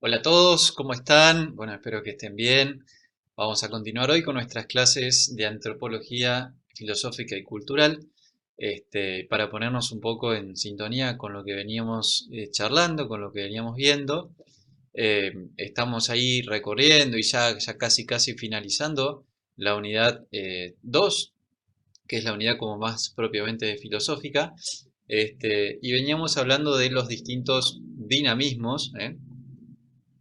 Hola a todos, ¿cómo están? Bueno, espero que estén bien. Vamos a continuar hoy con nuestras clases de antropología filosófica y cultural, para ponernos un poco en sintonía con lo que veníamos charlando, con lo que veníamos viendo. Estamos ahí recorriendo y ya casi finalizando la unidad 2, que es la unidad como más propiamente filosófica. Y veníamos hablando de los distintos dinamismos,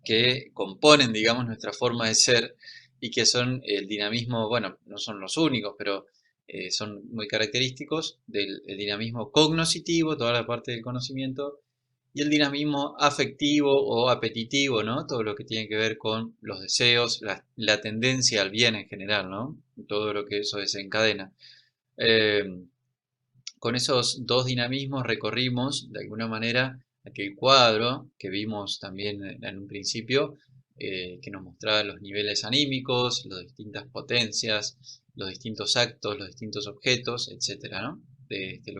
que componen, digamos, nuestra forma de ser y que son el dinamismo, bueno, no son los únicos, pero son muy característicos del el dinamismo cognoscitivo, toda la parte del conocimiento, y el dinamismo afectivo o apetitivo, ¿no? Todo lo que tiene que ver con los deseos, la tendencia al bien en general, ¿no? Todo lo que eso desencadena. Eh, con esos dos dinamismos recorrimos, de alguna manera, aquel cuadro que vimos también en un principio, que nos mostraba los niveles anímicos, las distintas potencias, los distintos actos, los distintos objetos, etcétera, ¿no?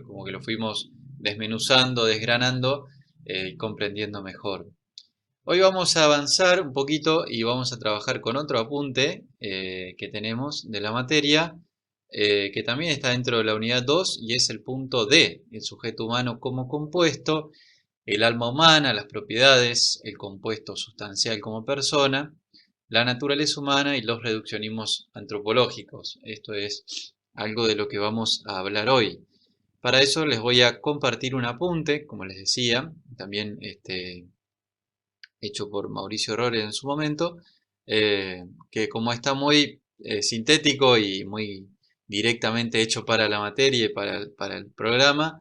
Como que lo fuimos desmenuzando, desgranando y comprendiendo mejor. Hoy vamos a avanzar un poquito y vamos a trabajar con otro apunte que tenemos de la materia, que también está dentro de la unidad 2 y es el punto D, el sujeto humano como compuesto, el alma humana, las propiedades, el compuesto sustancial como persona, la naturaleza humana y los reduccionismos antropológicos. Esto es algo de lo que vamos a hablar hoy. Para eso les voy a compartir un apunte, como les decía, también hecho por Mauricio Roller en su momento, que como está muy sintético y muy directamente hecho para la materia y para el programa,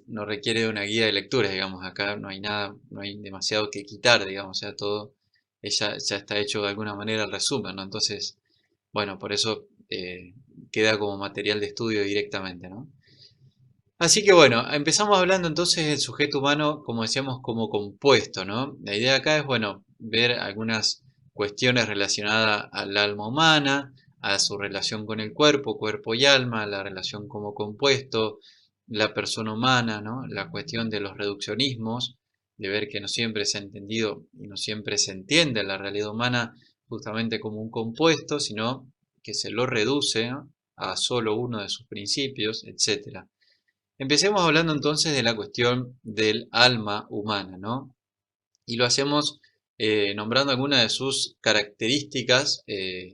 no requiere de una guía de lectura, digamos, acá no hay nada, no hay demasiado que quitar, digamos, o sea, todo ya está hecho de alguna manera el resumen, ¿no? Entonces, bueno, por eso queda como material de estudio directamente, ¿no? Así que bueno, empezamos hablando entonces del sujeto humano, como decíamos, como compuesto, ¿no? La idea acá es, bueno, ver algunas cuestiones relacionadas al alma humana, a su relación con el cuerpo, cuerpo y alma, la relación como compuesto, la persona humana, ¿no? La cuestión de los reduccionismos, de ver que no siempre se ha entendido y no siempre se entiende la realidad humana justamente como un compuesto, sino que se lo reduce, ¿no?, a solo uno de sus principios, etcétera. Empecemos hablando entonces de la cuestión del alma humana, ¿no? Y lo hacemos nombrando algunas de sus características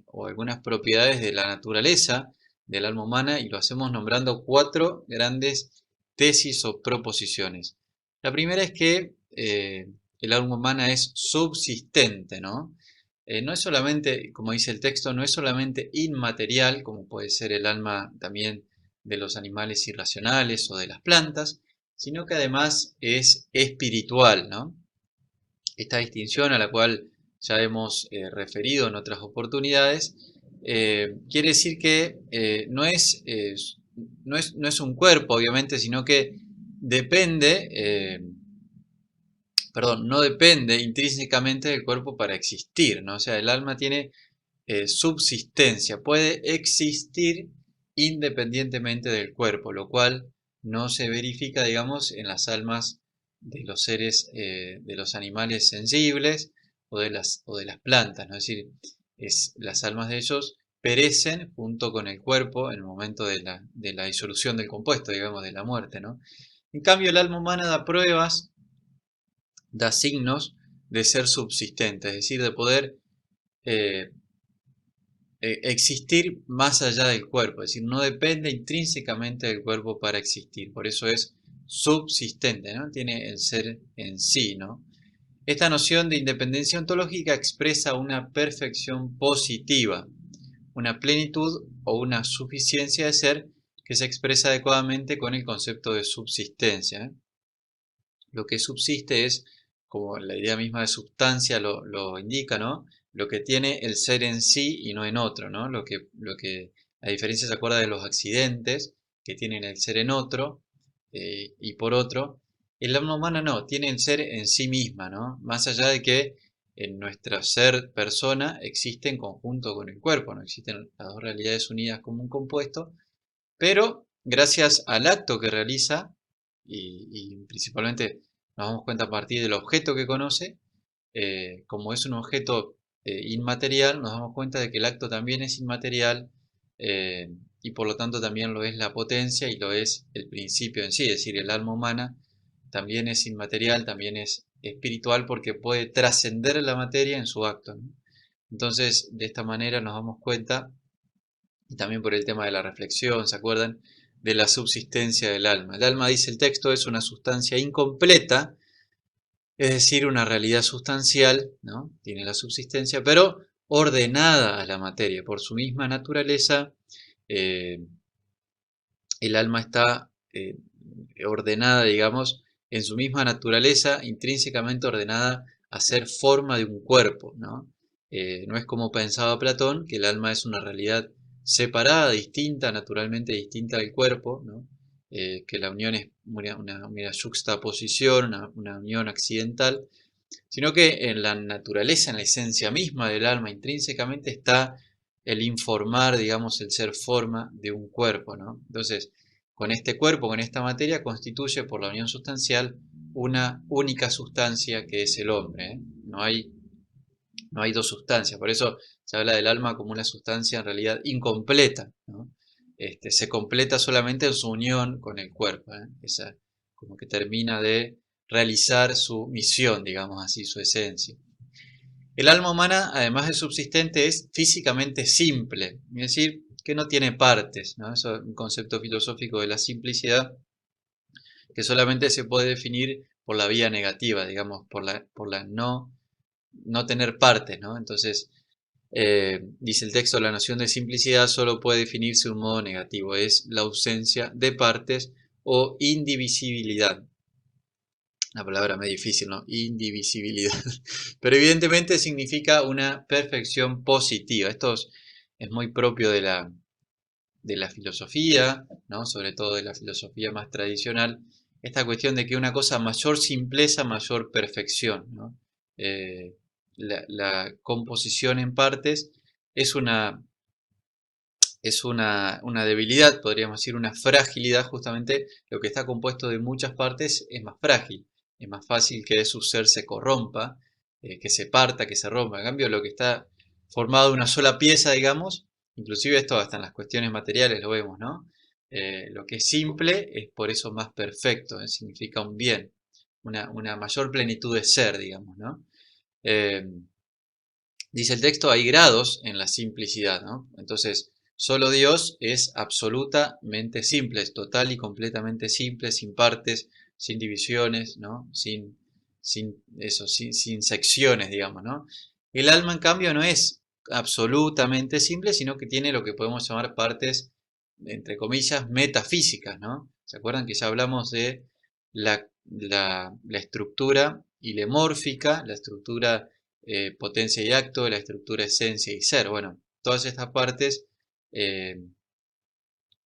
o algunas propiedades de la naturaleza del alma humana y lo hacemos nombrando cuatro grandes tesis o proposiciones. La primera es que el alma humana es subsistente, ¿no? No es solamente, como dice el texto, no es solamente inmaterial, como puede ser el alma también de los animales irracionales o de las plantas, sino que además es espiritual, ¿no? Esta distinción a la cual ya hemos referido en otras oportunidades, quiere decir que no es un cuerpo, obviamente, sino que depende, perdón, no depende intrínsecamente del cuerpo para existir, ¿no? O sea, el alma tiene subsistencia, puede existir independientemente del cuerpo, lo cual no se verifica, digamos, en las almas de los seres, de los animales sensibles o de las plantas, ¿no? Es decir, las almas de ellos perecen junto con el cuerpo en el momento de la disolución del compuesto, digamos, de la muerte, ¿no? En cambio, el alma humana da pruebas, da signos de ser subsistente, es decir, de poder eh, existir más allá del cuerpo, es decir, no depende intrínsecamente del cuerpo para existir, por eso es subsistente, ¿no? Tiene el ser en sí, ¿no? Esta noción de independencia ontológica expresa una perfección positiva, una plenitud o una suficiencia de ser que se expresa adecuadamente con el concepto de subsistencia, ¿eh? Lo que subsiste es, como la idea misma de sustancia lo indica, ¿no? Lo que tiene el ser en sí y no en otro, ¿no? La diferencia se acuerda de los accidentes que tienen el ser en otro y por otro. El alma humana no, tiene el ser en sí misma, ¿no? Más allá de que en nuestro ser persona existe en conjunto con el cuerpo, no existen las dos realidades unidas como un compuesto, pero gracias al acto que realiza, y principalmente nos damos cuenta a partir del objeto que conoce, como es un objeto inmaterial, nos damos cuenta de que el acto también es inmaterial, eh, y por lo tanto también lo es la potencia y lo es el principio en sí, es decir, el alma humana también es inmaterial, también es espiritual porque puede trascender la materia en su acto, ¿no? Entonces, de esta manera nos damos cuenta, y también por el tema de la reflexión, ¿se acuerdan? De la subsistencia del alma. El alma, dice el texto, es una sustancia incompleta, es decir, una realidad sustancial, ¿no? Tiene la subsistencia, pero ordenada a la materia. Por su misma naturaleza, eh, el alma está ordenada, digamos, en su misma naturaleza, intrínsecamente ordenada a ser forma de un cuerpo, ¿no? No es como pensaba Platón, que el alma es una realidad separada, distinta, naturalmente distinta del cuerpo, ¿no? Que la unión es una juxtaposición, una unión accidental, sino que en la naturaleza, en la esencia misma del alma, intrínsecamente está el informar, digamos, el ser forma de un cuerpo, ¿no? Entonces, con este cuerpo, con esta materia, constituye por la unión sustancial una única sustancia que es el hombre, ¿eh? No hay dos sustancias, por eso se habla del alma como una sustancia en realidad incompleta, ¿no? Se completa solamente en su unión con el cuerpo, ¿eh? Esa, como que termina de realizar su misión, digamos así, su esencia. El alma humana, además de subsistente, es físicamente simple, es decir, que no tiene partes, ¿no? Eso es un concepto filosófico de la simplicidad que solamente se puede definir por la vía negativa, digamos, por la no tener partes, ¿no? Entonces, dice el texto, la noción de simplicidad solo puede definirse de un modo negativo, es la ausencia de partes o indivisibilidad. Una palabra muy difícil, ¿no? Indivisibilidad. Pero evidentemente significa una perfección positiva. Esto es muy propio de la filosofía, ¿no? Sobre todo de la filosofía más tradicional. Esta cuestión de que una cosa mayor simpleza, mayor perfección, ¿no? Eh, la composición en partes es una debilidad, podríamos decir, una fragilidad. Justamente lo que está compuesto de muchas partes es más frágil, es más fácil que su ser se corrompa, que se parta, que se rompa. En cambio, lo que está formado de una sola pieza, digamos, inclusive esto hasta en las cuestiones materiales lo vemos, ¿no? Lo que es simple es por eso más perfecto, significa un bien, una mayor plenitud de ser, digamos, ¿no? Eh, Dice el texto, hay grados en la simplicidad, ¿no? Entonces, solo Dios es absolutamente simple, es total y completamente simple, sin partes, sin divisiones, ¿no? Sin secciones, digamos, ¿no? El alma, en cambio, no es absolutamente simple, sino que tiene lo que podemos llamar partes, entre comillas, metafísicas, ¿no? ¿Se acuerdan que ya hablamos de la estructura ilemórfica, la estructura potencia y acto, la estructura esencia y ser? Bueno, todas estas partes eh,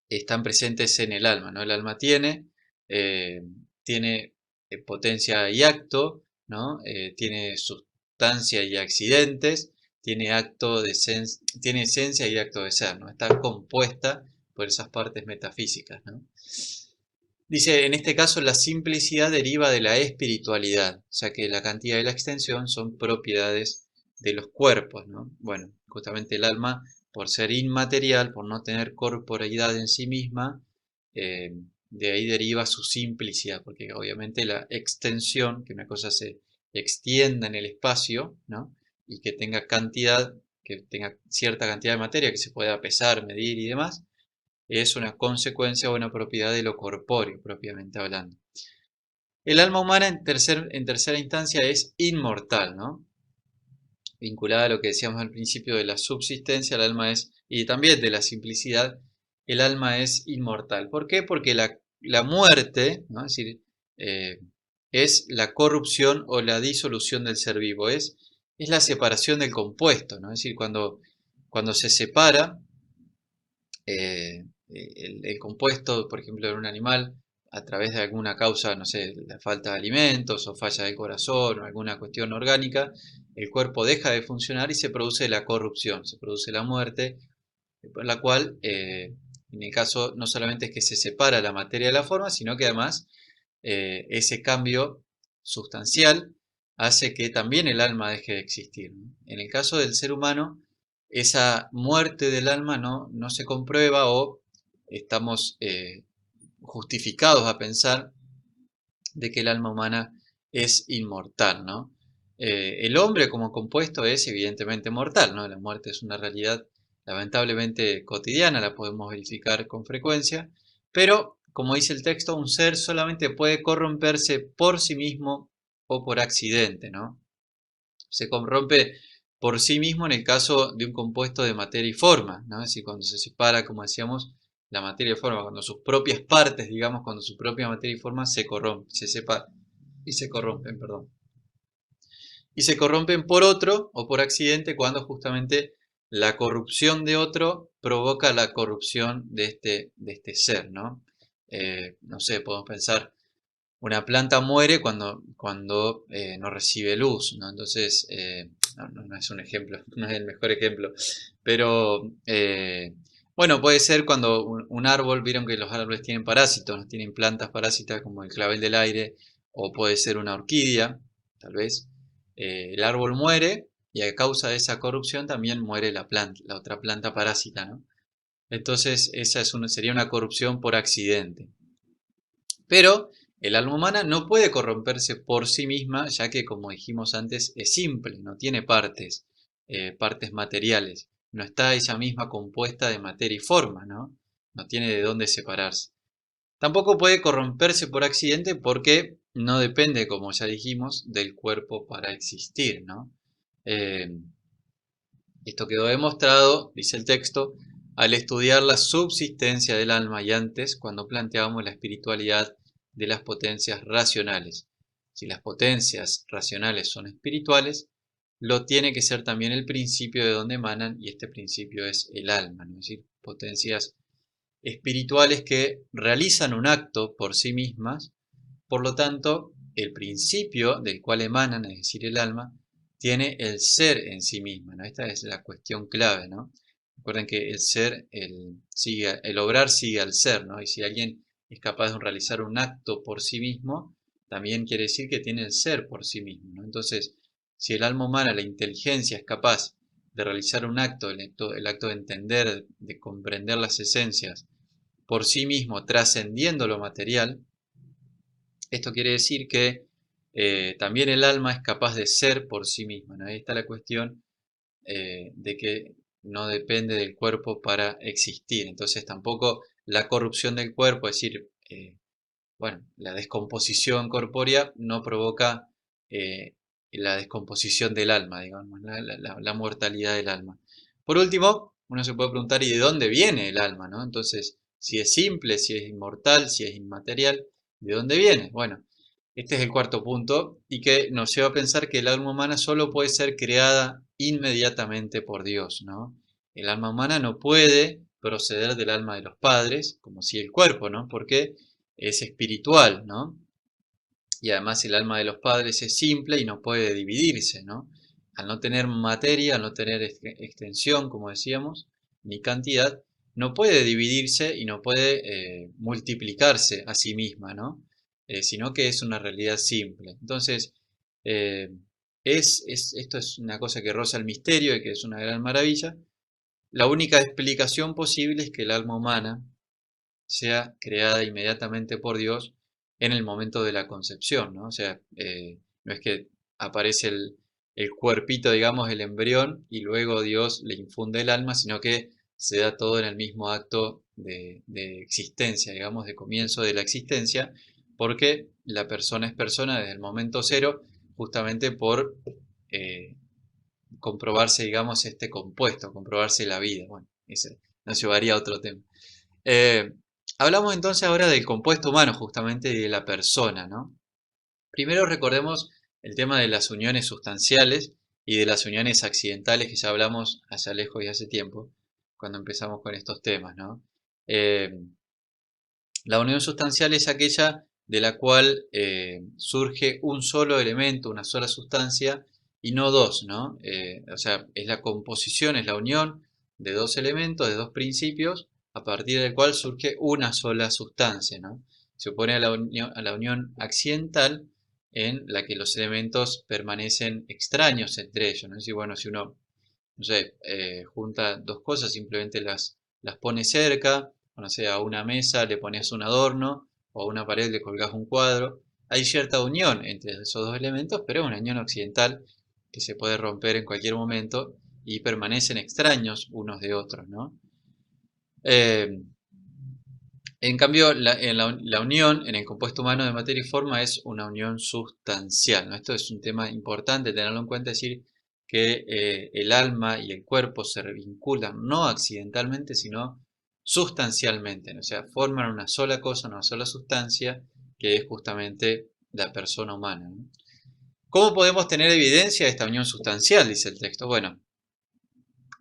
están presentes en el alma, ¿no? El alma eh, tiene potencia y acto, ¿no? Tiene sustancia y accidentes, tiene esencia y acto de ser, ¿no? Está compuesta por esas partes metafísicas, ¿no? Dice, en este caso la simplicidad deriva de la espiritualidad, ya que la cantidad y la extensión son propiedades de los cuerpos, ¿no? Bueno, justamente el alma, por ser inmaterial, por no tener corporeidad en sí misma, eh, de ahí deriva su simplicidad, porque obviamente la extensión, que una cosa se extienda en el espacio, ¿no? Y que tenga cierta cantidad de materia que se pueda pesar, medir y demás, es una consecuencia o una propiedad de lo corpóreo, propiamente hablando. El alma humana en tercera instancia es inmortal, ¿no? Vinculada a lo que decíamos al principio de la subsistencia, el alma es, y también de la simplicidad, el alma es inmortal. ¿Por qué? Porque la muerte, ¿no? Es decir, eh, es la corrupción o la disolución del ser vivo, es la separación del compuesto, ¿no? Es decir, cuando se separa el compuesto, por ejemplo, en un animal, a través de alguna causa, no sé, la falta de alimentos o falla del corazón o alguna cuestión orgánica, el cuerpo deja de funcionar y se produce la corrupción, se produce la muerte, por la cual, en el caso, no solamente es que se separa la materia de la forma, sino que además ese cambio sustancial hace que también el alma deje de existir, ¿no? En el caso del ser humano, esa muerte del alma no se comprueba o estamos justificados a pensar de que el alma humana es inmortal, ¿no? El hombre como compuesto es evidentemente mortal, ¿no? La muerte es una realidad lamentablemente cotidiana, la podemos verificar con frecuencia, pero como dice el texto, un ser solamente puede corromperse por sí mismo o por accidente, ¿no? Se corrompe por sí mismo en el caso de un compuesto de materia y forma, ¿no? Es decir, cuando se separa, como decíamos, la materia y forma, cuando sus propias partes, digamos, cuando su propia materia y forma se corrompen, se separan y se corrompen, perdón. Y se corrompen por otro o por accidente cuando justamente la corrupción de otro provoca la corrupción de este ser, ¿no? No sé, podemos pensar, una planta muere cuando no recibe luz, ¿no? Entonces, no es un ejemplo, no es el mejor ejemplo, pero bueno, puede ser cuando un árbol, vieron que los árboles tienen parásitos, ¿no? Tienen plantas parásitas como el clavel del aire, o puede ser una orquídea, tal vez. El árbol muere y a causa de esa corrupción también muere la planta, la otra planta parásita, ¿no? Entonces, esa sería una corrupción por accidente. Pero el alma humana no puede corromperse por sí misma, ya que, como dijimos antes, es simple, no tiene partes, partes materiales. No está ella misma compuesta de materia y forma, ¿no? No tiene de dónde separarse. Tampoco puede corromperse por accidente porque no depende, como ya dijimos, del cuerpo para existir, ¿no? Eh, Esto quedó demostrado, dice el texto, al estudiar la subsistencia del alma y antes, cuando planteábamos la espiritualidad de las potencias racionales. Si las potencias racionales son espirituales, lo tiene que ser también el principio de donde emanan, y este principio es el alma, ¿no? Es decir, potencias espirituales que realizan un acto por sí mismas, por lo tanto, el principio del cual emanan, es decir, el alma, tiene el ser en sí misma, ¿no? Esta es la cuestión clave, ¿no? Recuerden que el ser, el obrar sigue al ser, ¿no? Y si alguien es capaz de realizar un acto por sí mismo, también quiere decir que tiene el ser por sí mismo, ¿no? Entonces, si el alma humana, la inteligencia, es capaz de realizar un acto, el acto de entender, de comprender las esencias por sí mismo, trascendiendo lo material, esto quiere decir que también el alma es capaz de ser por sí misma, ¿no? Ahí está la cuestión de que no depende del cuerpo para existir. Entonces tampoco la corrupción del cuerpo, es decir, bueno, la descomposición corpórea no provoca eh, la descomposición del alma, digamos, la mortalidad del alma. Por último, uno se puede preguntar, ¿y de dónde viene el alma, no? Entonces, si es simple, si es inmortal, si es inmaterial, ¿de dónde viene? Bueno, este es el cuarto punto y que nos lleva a pensar que el alma humana solo puede ser creada inmediatamente por Dios, ¿no? El alma humana no puede proceder del alma de los padres, como si el cuerpo, ¿no? Porque es espiritual, ¿no? Y además el alma de los padres es simple y no puede dividirse, ¿no? Al no tener materia, al no tener extensión, como decíamos, ni cantidad, no puede dividirse y no puede multiplicarse a sí misma, ¿no? Sino que es una realidad simple. Entonces, eh, esto es una cosa que roza el misterio y que es una gran maravilla. La única explicación posible es que el alma humana sea creada inmediatamente por Dios en el momento de la concepción, ¿no? O sea, no es que aparece el cuerpito, digamos, el embrión, y luego Dios le infunde el alma, sino que se da todo en el mismo acto de existencia, digamos, de comienzo de la existencia, porque la persona es persona desde el momento cero, justamente por eh, comprobarse, digamos, este compuesto, comprobarse la vida. Bueno, ese nos llevaría a otro tema. Eh, Hablamos entonces ahora del compuesto humano, justamente, y de la persona, ¿no? Primero recordemos el tema de las uniones sustanciales y de las uniones accidentales que ya hablamos allá lejos y hace tiempo, cuando empezamos con estos temas, ¿no? Eh, la unión sustancial es aquella de la cual surge un solo elemento, una sola sustancia, y no dos, ¿no? O sea, es la composición, es la unión de dos elementos, de dos principios, a partir del cual surge una sola sustancia, ¿no? Se opone a la unión accidental, en la que los elementos permanecen extraños entre ellos, ¿no? Es decir, bueno, si uno, no sé, junta dos cosas, simplemente las pone cerca, o no sé, a una mesa le pones un adorno, o a una pared le colgás un cuadro, hay cierta unión entre esos dos elementos, pero es una unión accidental que se puede romper en cualquier momento y permanecen extraños unos de otros, ¿no? Eh, en cambio, la unión en el compuesto humano de materia y forma es una unión sustancial, ¿no? Esto es un tema importante tenerlo en cuenta, es decir, que el alma y el cuerpo se vinculan no accidentalmente, sino sustancialmente, ¿no? O sea, forman una sola cosa, una sola sustancia, que es justamente la persona humana, ¿no? ¿Cómo podemos tener evidencia de esta unión sustancial? Dice el texto. Bueno,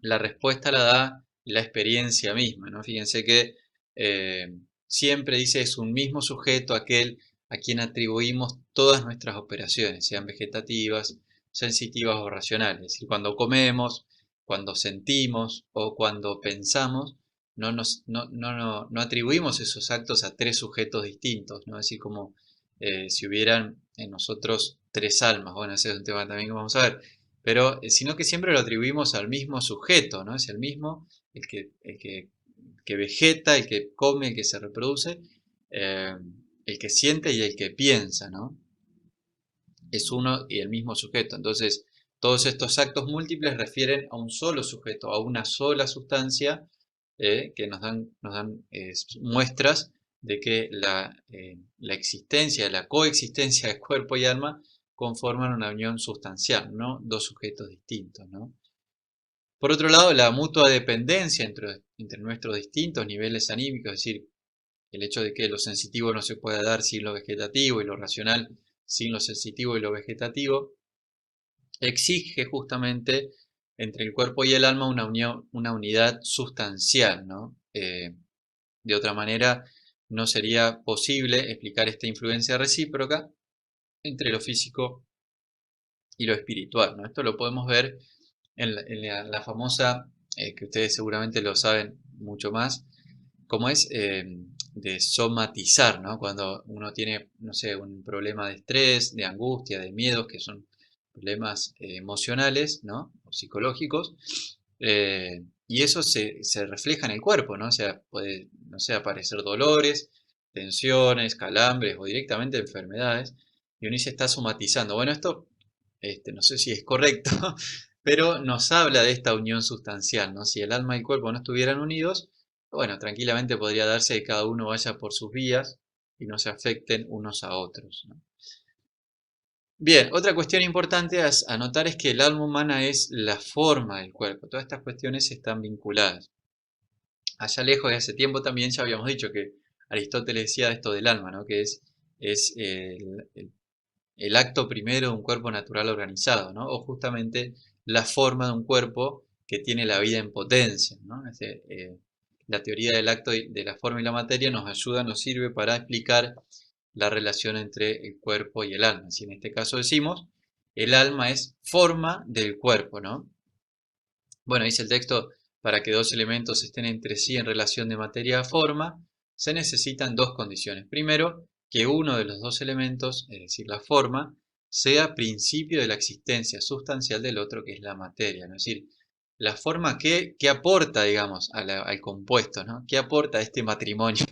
la respuesta la da la experiencia misma, ¿no? Fíjense que eh, siempre dice es un mismo sujeto aquel a quien atribuimos todas nuestras operaciones, sean vegetativas, sensitivas o racionales. Es decir, cuando comemos, cuando sentimos o cuando pensamos, no atribuimos esos actos a tres sujetos distintos, ¿no? Es decir, como si hubieran en nosotros tres almas. Bueno, ese es un tema también que vamos a ver, pero sino que siempre lo atribuimos al mismo sujeto, ¿no? Es el mismo, el que vegeta, el que come, el que se reproduce, eh, el que siente y el que piensa, ¿no? Es uno y el mismo sujeto. Entonces, todos estos actos múltiples refieren a un solo sujeto, a una sola sustancia, que nos dan muestras de que la existencia, la coexistencia de cuerpo y alma conforman una unión sustancial, no dos sujetos distintos, ¿no? Por otro lado, la mutua dependencia entre nuestros distintos niveles anímicos, es decir, el hecho de que lo sensitivo no se pueda dar sin lo vegetativo y lo racional sin lo sensitivo y lo vegetativo, exige justamente entre el cuerpo y el alma una unión, una unidad sustancial, ¿no? De otra manera, no sería posible explicar esta influencia recíproca entre lo físico y lo espiritual, ¿no? Esto lo podemos ver en la famosa, que ustedes seguramente lo saben mucho más, como es de somatizar, ¿no? Cuando uno tiene, no sé, un problema de estrés, de angustia, de miedos, que son problemas emocionales, ¿no? O psicológicos, y eso se refleja en el cuerpo, ¿no? O sea, puede, no sé, aparecer dolores, tensiones, calambres o directamente enfermedades, y uno se está somatizando. Bueno, esto, no sé si es correcto, pero nos habla de esta unión sustancial, ¿no? Si el alma y el cuerpo no estuvieran unidos, bueno, tranquilamente podría darse que cada uno vaya por sus vías y no se afecten unos a otros, ¿no? Bien, otra cuestión importante a notar es que el alma humana es la forma del cuerpo. Todas estas cuestiones están vinculadas. Allá lejos de hace tiempo también ya habíamos dicho que Aristóteles decía esto del alma, ¿no? Que es el acto primero de un cuerpo natural organizado, ¿no? O justamente la forma de un cuerpo que tiene la vida en potencia, ¿no? La teoría del acto de la forma y la materia nos ayuda, nos sirve para explicar la relación entre el cuerpo y el alma. Si en este caso decimos, el alma es forma del cuerpo, ¿no? Bueno, dice el texto, para que dos elementos estén entre sí en relación de materia a forma, se necesitan dos condiciones. Primero, que uno de los dos elementos, es decir, la forma, sea principio de la existencia sustancial del otro, que es la materia, ¿no? Es decir, la forma que aporta, digamos, al compuesto, ¿no? ¿Qué aporta a este matrimonio,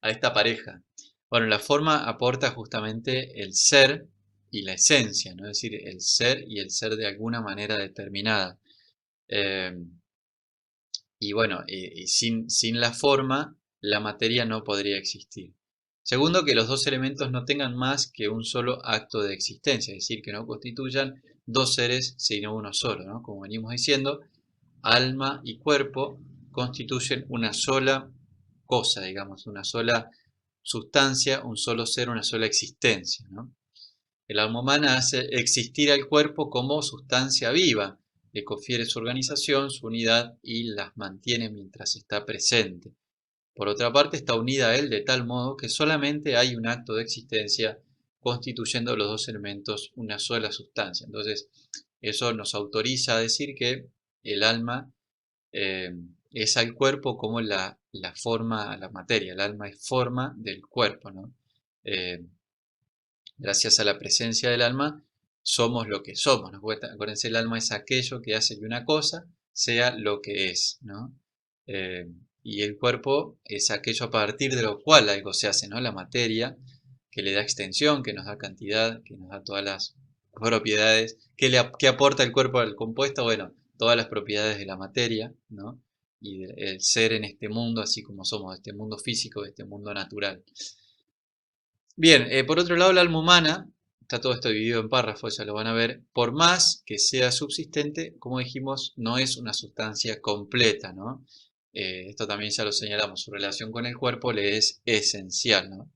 a esta pareja? Bueno, la forma aporta justamente el ser y la esencia, ¿no? Es decir, el ser y el ser de alguna manera determinada. Eh, y bueno, y sin la forma, la materia no podría existir. Segundo, que los dos elementos no tengan más que un solo acto de existencia, es decir, que no constituyan dos seres sino uno solo, ¿no? Como venimos diciendo, alma y cuerpo constituyen una sola cosa, digamos, una sola sustancia, un solo ser, una sola existencia, ¿no? El alma humana hace existir al cuerpo como sustancia viva, le confiere su organización, su unidad y las mantiene mientras está presente. Por otra parte, está unida a él de tal modo que solamente hay un acto de existencia constituyendo los dos elementos una sola sustancia. Entonces, eso nos autoriza a decir que el alma eh, es al cuerpo como la forma a la materia. El alma es forma del cuerpo, ¿no? Eh, gracias a la presencia del alma, somos lo que somos, ¿no? Acuérdense, el alma es aquello que hace que una cosa sea lo que es, ¿no? Eh, y el cuerpo es aquello a partir de lo cual algo se hace, ¿no? La materia, que le da extensión, que nos da cantidad, que nos da todas las propiedades. ¿Qué aporta el cuerpo al compuesto? Bueno, todas las propiedades de la materia, ¿no? Y el ser en este mundo, así como somos, este mundo físico, este mundo natural. Bien, por otro lado, el alma humana, está todo esto dividido en párrafos, ya lo van a ver, por más que sea subsistente, como dijimos, no es una sustancia completa, ¿no? Esto también ya lo señalamos, su relación con el cuerpo le es esencial, ¿no?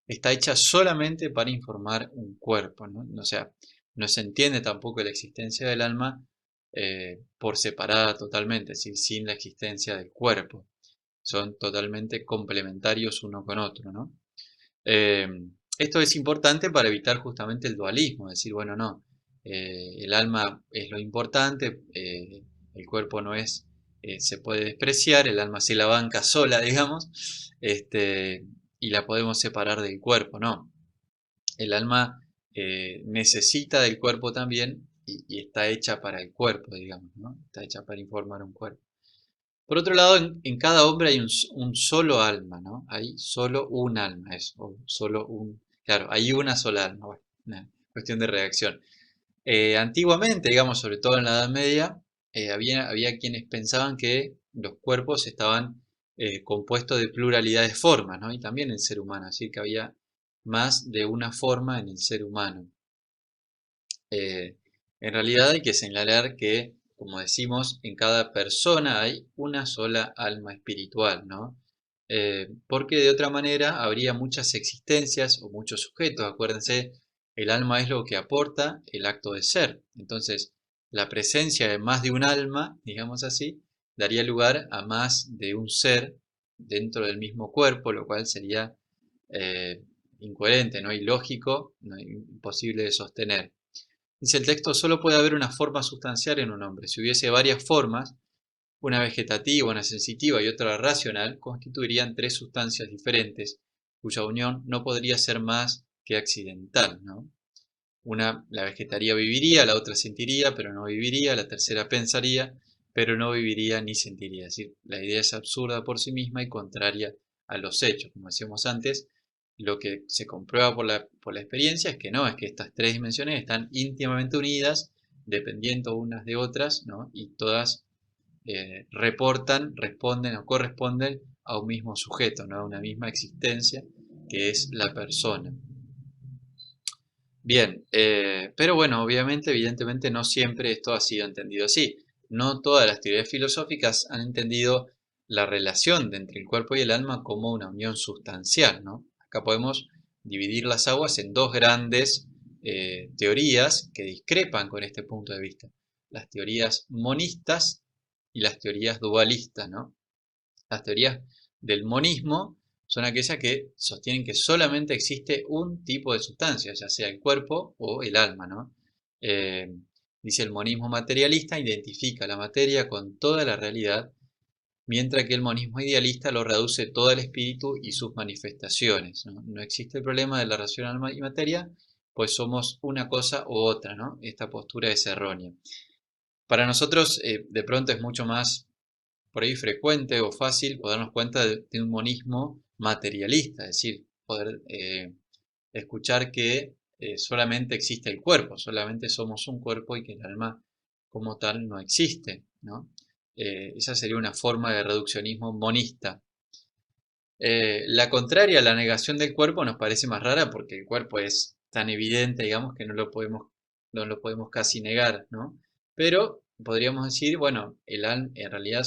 Está hecha solamente para informar un cuerpo, ¿no? O sea, no se entiende tampoco la existencia del alma por separada totalmente, es decir, sin la existencia del cuerpo. Son totalmente complementarios uno con otro, ¿no? Eh, Esto es importante para evitar justamente el dualismo, decir, bueno, no, el alma es lo importante, el cuerpo no es, se puede despreciar, el alma se la banca sola, digamos, y la podemos separar del cuerpo, no. El alma necesita del cuerpo también y está hecha para el cuerpo, digamos, ¿no? Está hecha para informar un cuerpo. Por otro lado, en cada hombre hay un solo alma, ¿no? Hay solo un alma, claro, hay una sola alma, bueno, una cuestión de redacción. Antiguamente, digamos, sobre todo en la Edad Media, había quienes pensaban que los cuerpos estaban compuestos de pluralidad de formas, ¿no? Y también el ser humano, así que había más de una forma en el ser humano. Eh, en realidad hay que señalar que, como decimos, en cada persona hay una sola alma espiritual, ¿no? Porque de otra manera habría muchas existencias o muchos sujetos. Acuérdense, el alma es lo que aporta el acto de ser. Entonces, la presencia de más de un alma, digamos así, daría lugar a más de un ser dentro del mismo cuerpo, lo cual sería eh, incoherente, ¿no? Ilógico, ¿no? Imposible de sostener. Dice el texto, solo puede haber una forma sustancial en un hombre. Si hubiese varias formas, una vegetativa, una sensitiva y otra racional, constituirían tres sustancias diferentes, cuya unión no podría ser más que accidental, ¿no? Una, la vegetaría viviría, la otra sentiría, pero no viviría, la tercera pensaría, pero no viviría ni sentiría. Es decir, la idea es absurda por sí misma y contraria a los hechos. Como decíamos antes, lo que se comprueba por la experiencia es que no, es que estas tres dimensiones están íntimamente unidas, dependiendo unas de otras, ¿no? Y todas responden o corresponden a un mismo sujeto, ¿no? A una misma existencia que es la persona. Bien, pero bueno, obviamente, evidentemente no siempre esto ha sido entendido así. No todas las teorías filosóficas han entendido la relación entre el cuerpo y el alma como una unión sustancial, ¿no? Acá podemos dividir las aguas en dos grandes teorías que discrepan con este punto de vista. Las teorías monistas y las teorías dualistas, ¿no? Las teorías del monismo son aquellas que sostienen que solamente existe un tipo de sustancia, ya sea el cuerpo o el alma, ¿no? Eh, Dice el monismo materialista, identifica la materia con toda la realidad, mientras que el monismo idealista lo reduce todo al espíritu y sus manifestaciones, ¿no? No existe el problema de la relación alma y materia, pues somos una cosa u otra, ¿no? Esta postura es errónea. Para nosotros, de pronto es mucho más por ahí frecuente o fácil podernos cuenta de un monismo materialista, es decir, poder escuchar que solamente existe el cuerpo, solamente somos un cuerpo y que el alma como tal no existe, ¿no? Esa sería una forma de reduccionismo monista. La contraria a la negación del cuerpo nos parece más rara porque el cuerpo es tan evidente, digamos, que no lo podemos casi negar, ¿no? Pero podríamos decir, bueno, en realidad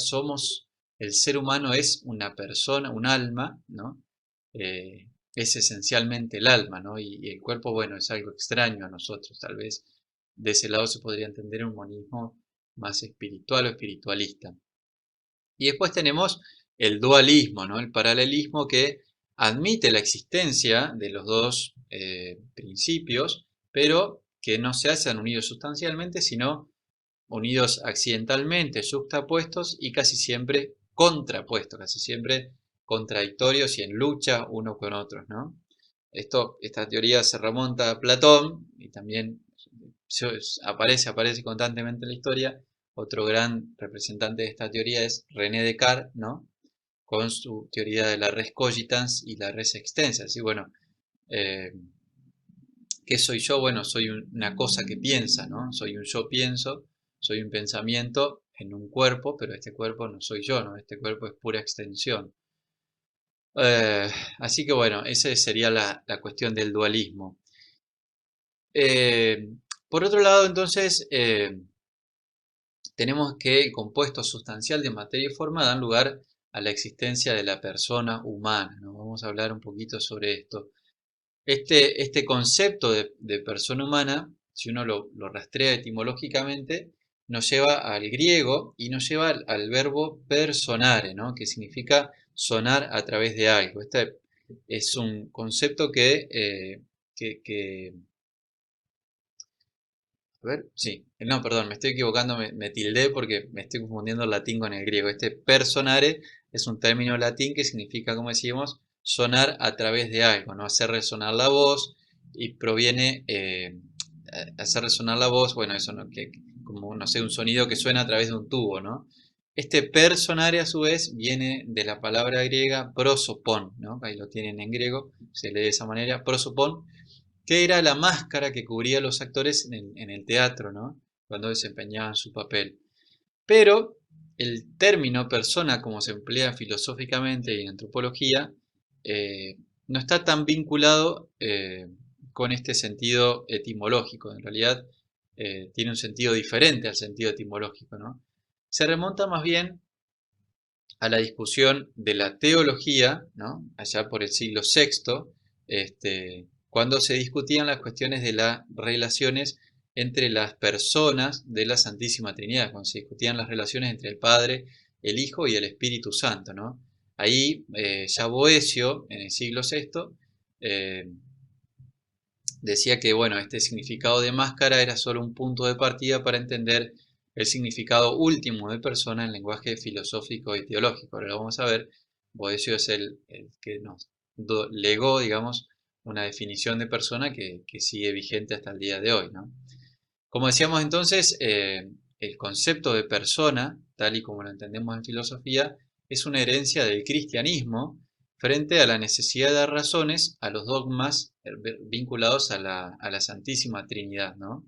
el ser humano es una persona, un alma, ¿no? Es esencialmente el alma, ¿no? Y el cuerpo, bueno, es algo extraño a nosotros, tal vez de ese lado se podría entender un monismo más espiritual o espiritualista. Y después tenemos el dualismo, ¿no? El paralelismo que admite la existencia de los dos principios, pero que no se hacen unidos sustancialmente, sino unidos accidentalmente, juxtapuestos y casi siempre contrapuestos, casi siempre contradictorios y en lucha uno con otros, ¿no? Esta teoría se remonta a Platón y también aparece constantemente en la historia. Otro gran representante de esta teoría es René Descartes, ¿no? Con su teoría de la res cogitans y la res extensa. Así, bueno, eh, ¿qué soy yo? Bueno, soy una cosa que piensa, ¿no? Soy un yo pienso, soy un pensamiento en un cuerpo, pero este cuerpo no soy yo, ¿no? Este cuerpo es pura extensión. Eh, Así que bueno, esa sería la cuestión del dualismo. Eh, por otro lado, entonces, tenemos que el compuesto sustancial de materia y forma dan lugar a la existencia de la persona humana, ¿no? Vamos a hablar un poquito sobre esto. Este concepto de persona humana, si uno lo rastrea etimológicamente, nos lleva al griego y nos lleva al verbo personare, ¿no? Que significa sonar a través de algo. Este es un concepto que a ver, sí, no, perdón, me estoy equivocando, me tildé porque me estoy confundiendo el latín con el griego. Este personare es un término latín que significa, como decíamos, sonar a través de algo, ¿no? Hacer resonar la voz y proviene, hacer resonar la voz, bueno, eso, ¿no? Que, como, no sé, un sonido que suena a través de un tubo, ¿no? Este personare, a su vez, viene de la palabra griega prosopon, ¿no? Ahí lo tienen en griego, se lee de esa manera, prosopon, que era la máscara que cubría a los actores en el teatro, ¿no? Cuando desempeñaban su papel. Pero el término persona, como se emplea filosóficamente y en antropología, eh, no está tan vinculado con este sentido etimológico. En realidad tiene un sentido diferente al sentido etimológico, ¿no? Se remonta más bien a la discusión de la teología, ¿no? Allá por el siglo VI, cuando se discutían las cuestiones de las relaciones entre las personas de la Santísima Trinidad, cuando se discutían las relaciones entre el Padre, el Hijo y el Espíritu Santo, ¿no? Ahí ya Boecio, en el siglo VI, decía que bueno, este significado de máscara era solo un punto de partida para entender el significado último de persona en lenguaje filosófico y teológico. Ahora lo vamos a ver. Boecio es el que nos legó, digamos, una definición de persona que sigue vigente hasta el día de hoy, ¿no? Como decíamos entonces, el concepto de persona, tal y como lo entendemos en filosofía, es una herencia del cristianismo frente a la necesidad de dar razones a los dogmas vinculados a la Santísima Trinidad, ¿no?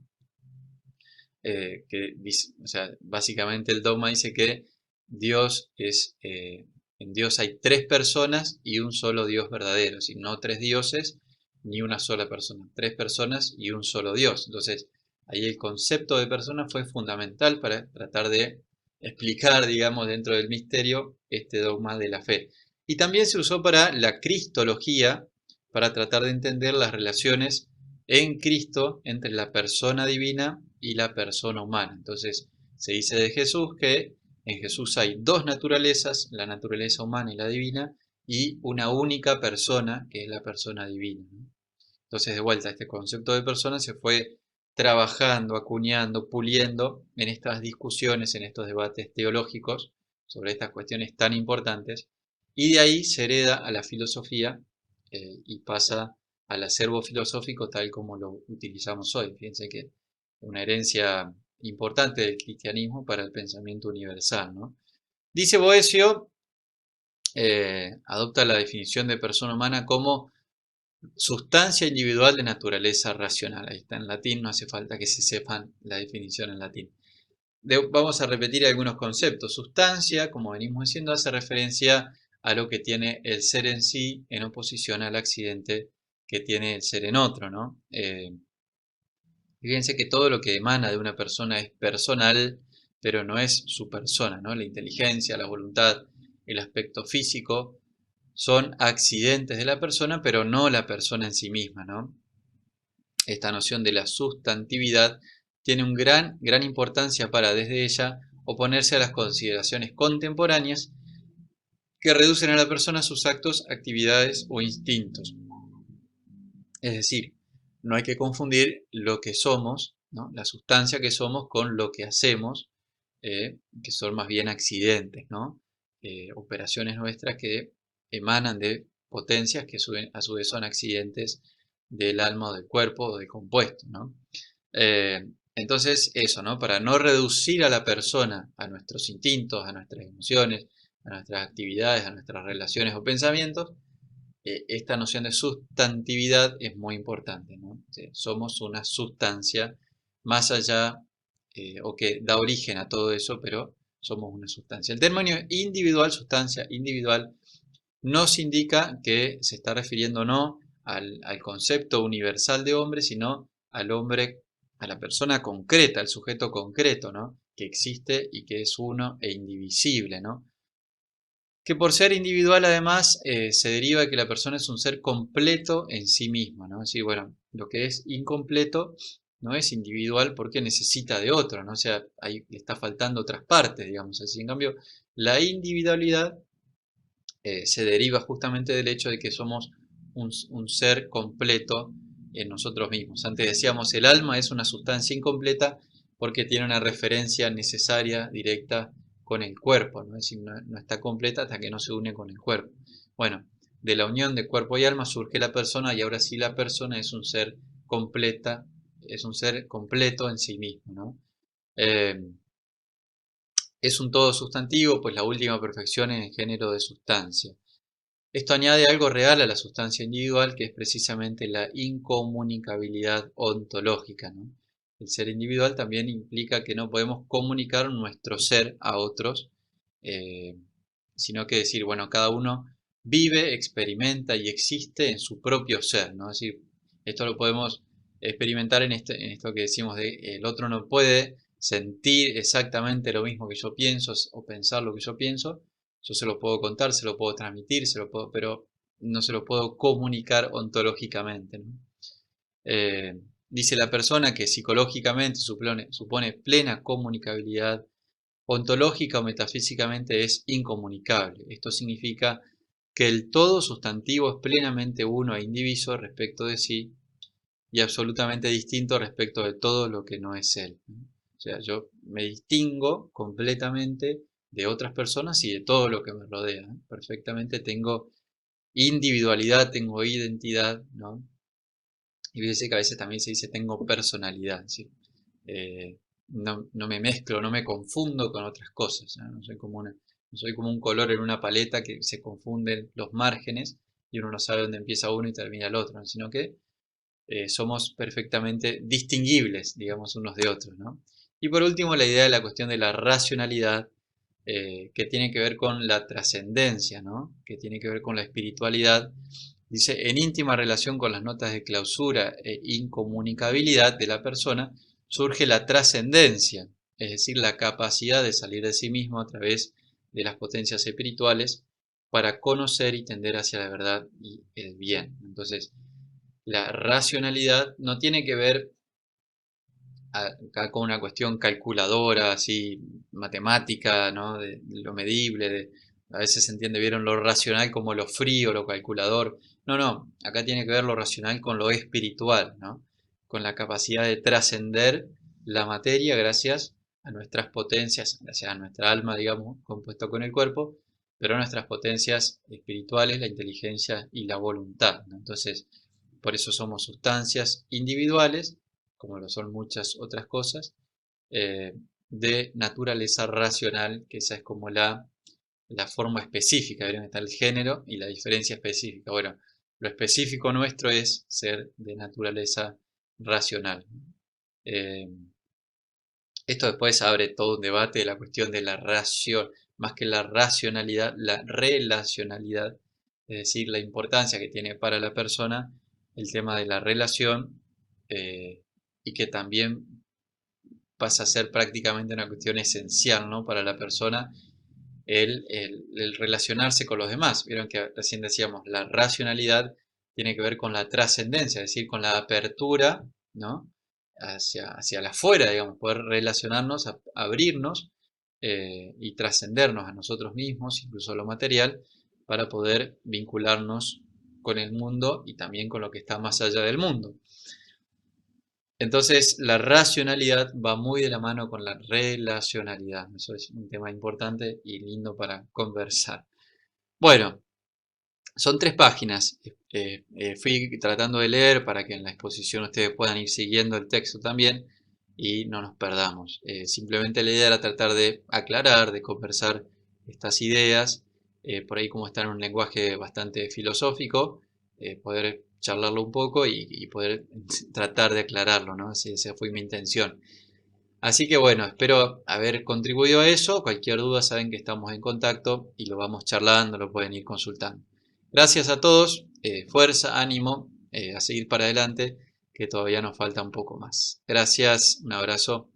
O sea, básicamente el dogma dice que Dios en Dios hay tres personas y un solo Dios verdadero, y no tres dioses ni una sola persona, tres personas y un solo Dios. Entonces, ahí el concepto de persona fue fundamental para tratar de explicar, digamos, dentro del misterio este dogma de la fe. Y también se usó para la cristología, para tratar de entender las relaciones en Cristo entre la persona divina y la persona humana. Entonces, se dice de Jesús que en Jesús hay dos naturalezas, la naturaleza humana y la divina, y una única persona, que es la persona divina, ¿no? Entonces, de vuelta, este concepto de persona se fue trabajando, acuñando, puliendo en estas discusiones, en estos debates teológicos sobre estas cuestiones tan importantes, y de ahí se hereda a la filosofía y pasa al acervo filosófico tal como lo utilizamos hoy. Fíjense que es una herencia importante del cristianismo para el pensamiento universal, ¿no? Dice Boecio, adopta la definición de persona humana como sustancia individual de naturaleza racional. Ahí está en latín, no hace falta que se sepan la definición en latín. Vamos a repetir algunos conceptos. Sustancia, como venimos diciendo, hace referencia a lo que tiene el ser en sí en oposición al accidente que tiene el ser en otro, ¿no? Fíjense que todo lo que emana de una persona es personal, pero no es su persona, ¿no? La inteligencia, la voluntad, el aspecto físico son accidentes de la persona, pero no la persona en sí misma, ¿no? Esta noción de la sustantividad tiene gran importancia para desde ella oponerse a las consideraciones contemporáneas que reducen a la persona a sus actos, actividades o instintos. Es decir, no hay que confundir lo que somos, ¿no? La sustancia que somos con lo que hacemos, que son más bien accidentes, ¿no? Operaciones nuestras que emanan de potencias que a su vez son accidentes del alma o del cuerpo o del compuesto, ¿no? Entonces eso, ¿no? Para no reducir a la persona a nuestros instintos, a nuestras emociones, a nuestras actividades, a nuestras relaciones o pensamientos, esta noción de sustantividad es muy importante, ¿no? Somos una sustancia más allá, o que da origen a todo eso, pero somos una sustancia. El término individual, sustancia individual, nos indica que se está refiriendo no al concepto universal de hombre, sino al hombre, a la persona concreta, al sujeto concreto, ¿no? Que existe y que es uno e indivisible, ¿no? Que por ser individual además se deriva de que la persona es un ser completo en sí mismo, ¿no? Es decir, bueno, lo que es incompleto no es individual porque necesita de otro, ¿no? O sea, ahí le está faltando otras partes, digamos así. En cambio, la individualidad se deriva justamente del hecho de que somos un ser completo en nosotros mismos. Antes decíamos, el alma es una sustancia incompleta porque tiene una referencia necesaria, directa, con el cuerpo, ¿no? Es decir, no está completa hasta que no se une con el cuerpo. Bueno, de la unión de cuerpo y alma surge la persona y ahora sí la persona es un ser completa, es un ser completo en sí mismo, ¿no? Es un todo sustantivo, pues la última perfección en el género de sustancia. Esto añade algo real a la sustancia individual, que es precisamente la incomunicabilidad ontológica, ¿no? El ser individual también implica que no podemos comunicar nuestro ser a otros, eh, sino que decir, bueno, cada uno vive, experimenta y existe en su propio ser, ¿no? Es decir, esto lo podemos experimentar en esto que decimos de el otro no puede sentir exactamente lo mismo que yo pienso o pensar lo que yo pienso. Yo se lo puedo contar, se lo puedo transmitir, pero no se lo puedo comunicar ontológicamente, ¿no? Dice la persona que psicológicamente supone plena comunicabilidad, ontológica o metafísicamente es incomunicable. Esto significa que el todo sustantivo es plenamente uno e indiviso respecto de sí y absolutamente distinto respecto de todo lo que no es él, ¿no? O sea, yo me distingo completamente de otras personas y de todo lo que me rodea, ¿no? Perfectamente tengo individualidad, tengo identidad, ¿no? Y fíjese que a veces también se dice tengo personalidad, ¿sí? No me mezclo, no me confundo con otras cosas, ¿no? No soy como un color en una paleta que se confunden los márgenes y uno no sabe dónde empieza uno y termina el otro, ¿no? Sino que somos perfectamente distinguibles, digamos, unos de otros, ¿no? Y por último, la idea de la cuestión de la racionalidad, que tiene que ver con la trascendencia, ¿no? Que tiene que ver con la espiritualidad. Dice, en íntima relación con las notas de clausura e incomunicabilidad de la persona, surge la trascendencia, es decir, la capacidad de salir de sí mismo a través de las potencias espirituales para conocer y tender hacia la verdad y el bien. Entonces, la racionalidad no tiene que ver acá con una cuestión calculadora, así, matemática, ¿no? De lo medible, a veces se entiende, vieron lo racional como lo frío, lo calculador. No, no, acá tiene que ver lo racional con lo espiritual, ¿no? Con la capacidad de trascender la materia gracias a nuestras potencias, gracias a nuestra alma, digamos, compuesto con el cuerpo, pero a nuestras potencias espirituales, la inteligencia y la voluntad, ¿no? Entonces, por eso somos sustancias individuales, como lo son muchas otras cosas, eh, de naturaleza racional, que esa es como la forma específica, ¿vieron? Está el género y la diferencia específica. Bueno, lo específico nuestro es ser de naturaleza racional. Eh, Esto después abre todo un debate de la cuestión de la ración, más que la racionalidad, la relacionalidad, es decir, la importancia que tiene para la persona el tema de la relación, eh, y que también pasa a ser prácticamente una cuestión esencial, ¿no? Para la persona el relacionarse con los demás. Vieron que recién decíamos, la racionalidad tiene que ver con la trascendencia, es decir, con la apertura, ¿no? Hacia la afuera, digamos, poder relacionarnos, abrirnos, y trascendernos a nosotros mismos, incluso a lo material, para poder vincularnos con el mundo y también con lo que está más allá del mundo. Entonces, la racionalidad va muy de la mano con la relacionalidad. Eso es un tema importante y lindo para conversar. Bueno, Son 3 páginas. Fui tratando de leer para que en la exposición ustedes puedan ir siguiendo el texto también y no nos perdamos. Simplemente la idea era tratar de aclarar, de conversar estas ideas, por ahí como está en un lenguaje bastante filosófico, poder charlarlo un poco y poder tratar de aclararlo, ¿no? Esa fue mi intención. Así que bueno, espero haber contribuido a eso. Cualquier duda saben que estamos en contacto y lo vamos charlando, lo pueden ir consultando. Gracias a todos, fuerza, ánimo, a seguir para adelante, que todavía nos falta un poco más. Gracias, un abrazo.